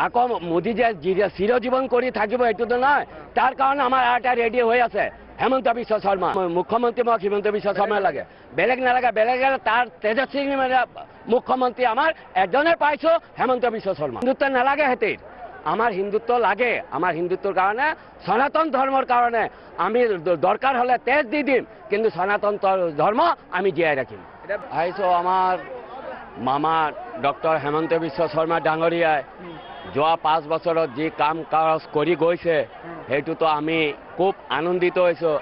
আকৌ মোদী যে চিৰজীৱন কৰি থাকিব এইটোতো নহয়, তাৰ কাৰণে আমাৰ এটা ৰেডি হৈ আছে হেমন্ত বিশ্ব শৰ্মা। মুখ্যমন্ত্ৰী মোক হিমন্ত বিশ্ব শৰ্মা লাগে, বেলেগ নালাগে। বেলেগ তাৰ তেজস্বী মুখ্যমন্ত্ৰী আমাৰ এজনে পাইছো, হেমন্ত বিশ্ব শৰ্মা। হিন্দুত্ব নালাগে হেতিৰ, আমাৰ হিন্দুত্ব লাগে। আমাৰ হিন্দুত্বৰ কাৰণে, সনাতন ধৰ্মৰ কাৰণে আমি দৰকাৰ হলে তেজ দি দিম, কিন্তু সনাতন ধৰ্ম আমি জীয়াই ৰাখিম। আহিছো আমাৰ মামা ডক্টৰ হেমন্ত বিশ্ব শৰ্মা ডাঙৰীয়াই যোৱা 5 বছৰত যি কাম কাজ কৰি গৈছে, সেইটোতো আমি খুব আনন্দিত হৈছোঁ।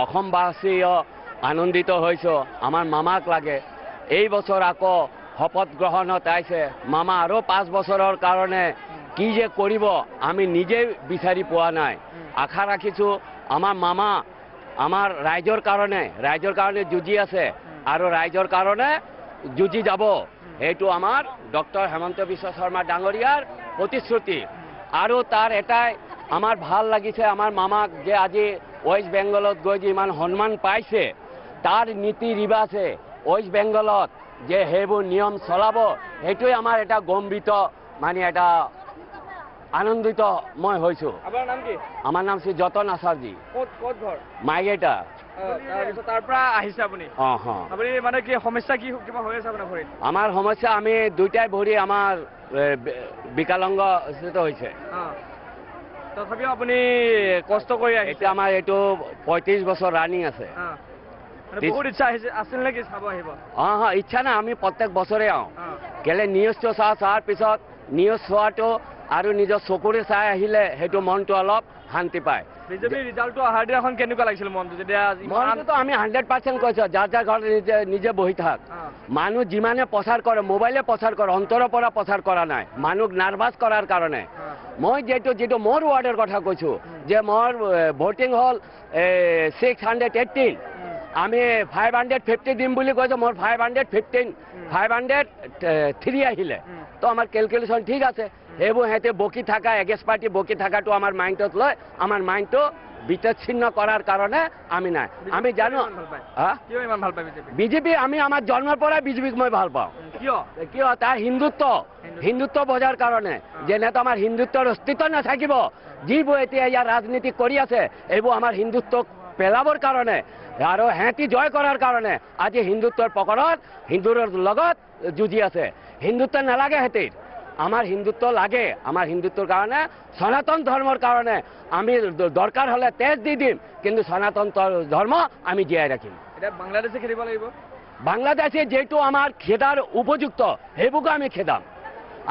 অসমবাসীও আনন্দিত হৈছোঁ। আমাৰ মামাক লাগে। এই বছৰ আকৌ শপত গ্ৰহণত আহিছে মামা, আৰু 5 বছৰৰ কাৰণে কি যে কৰিব আমি নিজে বিচাৰি পোৱা নাই। আশা ৰাখিছোঁ আমাৰ মামা আমাৰ ৰাইজৰ কাৰণে যুঁজি আছে, আৰু ৰাইজৰ কাৰণে যুঁজি যাব। এইটো আমাৰ ডক্টৰ হেমন্ত বিশ্ব শৰ্মা ডাঙৰীয়াৰ প্ৰতিশ্ৰুতি। আৰু তাৰ এটাই আমাৰ ভাল লাগিছে, আমাৰ মামাক যে আজি ৱেষ্ট বেংগলত গৈ যে ইমান সন্মান পাইছে, তাৰ নীতি ৰিবাজে ৱেষ্ট বেংগলত যে সেইবোৰ নিয়ম চলাব, সেইটোৱে আমাৰ এটা গম্ভীৰ মানে এটা আনন্দিত মই হৈছোঁ। আপোনাৰ নাম কি? আমাৰ নাম শ্ৰী যতন আচাৰ্যী। ক'ত ঘৰ? মাইগেটা। তাৰ পৰা আহিছে আপুনি? আপুনি মানে কি সমস্যা, কি কিবা হৈ আছে আপোনাৰ ভৰিত? আমাৰ সমস্যা, আমি দুইটাই ভৰি আমাৰ বিকলাংগ হৈছে। তথাপিও আপুনি কষ্ট কৰি আহিছে? এতিয়া আমাৰ এইটো 35 বছৰ ৰানিং আছে। বহুত ইচ্ছা আছিল নেকি চাব আহিব? ইচ্ছা নাই, আমি প্ৰত্যেক বছৰে আহোঁ। কেলে নিউজটো চোৱাৰ পিছত নিউজ চোৱাটো আৰু নিজৰ চকুৰে চাই আহিলে সেইটো মনটো অলপ শান্তি পায়। বিজেপিৰ ৰিজাল্টটো অহাৰ দিনাখন কেনেকুৱা লাগিছিল মনটো? যেতিয়া মনটোতো আমি 100% কৈছোঁ, যাৰ ঘৰত নিজে বহি থাক। মানুহ যিমানে প্ৰচাৰ কৰে, মোবাইলে প্ৰচাৰ কৰে, অন্তৰৰ পৰা প্ৰচাৰ কৰা নাই, মানুহক নাৰ্ভাছ কৰাৰ কাৰণে। মই যিটো মোৰ ৱাৰ্ডৰ কথা কৈছোঁ, যে মোৰ ভোটিং হ'ল 618, আমি 550 দিম বুলি কৈছোঁ। মোৰ 503 আহিলে, তো আমাৰ কেলকুলেশ্যন ঠিক আছে। সেইবোৰ সিহঁতে বকি থকা, এগেষ্ট পাৰ্টি বকি থকাটো আমাৰ মাইণ্ডত লৈ আমাৰ মাইণ্ডটো বিচ্ছিন্ন কৰাৰ কাৰণে আমি নাই। আমি জানো বিজেপি, আমি আমাৰ জন্মৰ পৰাই বিজেপিক মই ভাল পাওঁ। কিয়? তাৰ হিন্দুত্ব বজাৰ কাৰণে। যেনেতো আমাৰ হিন্দুত্বৰ অস্তিত্ব নাথাকিব, যিবোৰ এতিয়া ইয়াৰ ৰাজনীতি কৰি আছে, এইবোৰ আমাৰ হিন্দুত্বক পেলাবৰ কাৰণে আৰু সিহঁতি জয় কৰাৰ কাৰণে আজি হিন্দুত্বৰ পকৰত হিন্দুৰ লগত যুঁজি আছে। হিন্দুত্ব নালাগে হেতিৰ, আমাৰ হিন্দুত্ব লাগে। আমাৰ হিন্দুত্বৰ কাৰণে, সনাতন ধৰ্মৰ কাৰণে আমি দৰকাৰ হলে তেজ দি দিম, কিন্তু সনাতন ধৰ্ম আমি জীয়াই ৰাখিম। এতিয়া বাংলাদেশে খেলিব লাগিব। বাংলাদেশে যেটো আমাৰ খেদাৰ উপযুক্ত, সেইবোৰকে আমি খেদাম।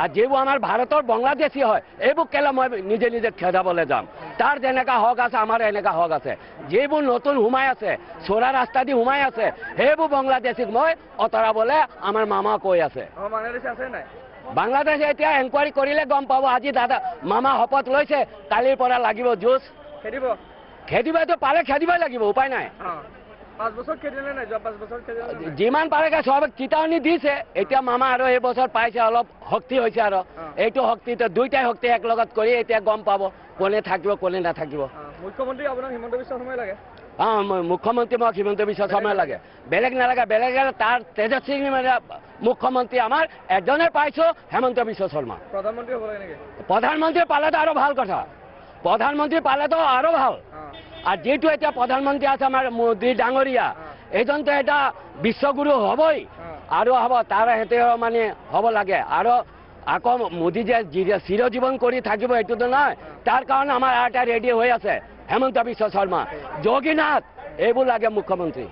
আৰু যিবোৰ আমাৰ ভাৰতৰ বাংলাদেশী হয়, এইবোৰ কেলে মই নিজে খেদাবলৈ যাম? তাৰ যেনেকা হক আছে, আমাৰ এনেকা হক আছে। যিবোৰ নতুন সোমাই আছে, চোৰা ৰাস্তা দি সোমাই আছে, সেইবোৰ বাংলাদেশীক মই আঁতৰাবলৈ আমাৰ মামা কৈ আছে। বাংলাদেশে এতিয়া এনকুৱাৰী কৰিলে গম পাব। আজি দাদা মামা শপত লৈছে, কালিৰ পৰা লাগিব যুঁজ। খেদিবতো পালে খেদিবই লাগিব, উপায় নাই। 5 বছৰ খেদিলে নাই? যোৱা 5 বছৰ খেদিলে যিমান পাৰে চবক চিতাৱনী দিছে। এতিয়া মামা আৰু এই বছৰ পাইছে, অলপ শক্তি হৈছে। আৰু এইটো শক্তিটো দুইটাই শক্তি একলগত কৰি এতিয়া গম পাব কোনে থাকিব কোনে নাথাকিব। মুখ্যমন্ত্ৰী আপোনাক হিমন্ত বিশ্ব শৰ্মাই লাগে? মুখ্যমন্ত্ৰী মোক হিমন্ত বিশ্ব শৰ্মা লাগে, বেলেগ নালাগে। বেলেগ তাৰ তেজস্বী মুখ্যমন্ত্ৰী আমাৰ এজনে পাইছো, হেমন্ত বিশ্ব শৰ্মা। প্ৰধানমন্ত্ৰী হ'ব লাগে নেকি? প্ৰধানমন্ত্ৰী পালেতো আৰু ভাল কথা। প্ৰধানমন্ত্ৰী পালেতো আৰু ভাল। আৰু যিটো এতিয়া প্ৰধানমন্ত্ৰী আছে আমাৰ মোদী ডাঙৰীয়া, এইজনতো এটা বিশ্বগুৰু হ'বই, আৰু হ'ব তাৰ সিহঁতেও মানে হ'ব লাগে। আৰু আকৌ মোদী যে চিৰজীৱন কৰি থাকিব এইটোতো নহয়, তাৰ কাৰণে আমাৰ এটা ৰেডি হৈ আছে হেমন্ত বিশ্ব শৰ্মা, যোগীনাথ, এইবোৰ লাগে মুখ্যমন্ত্ৰী।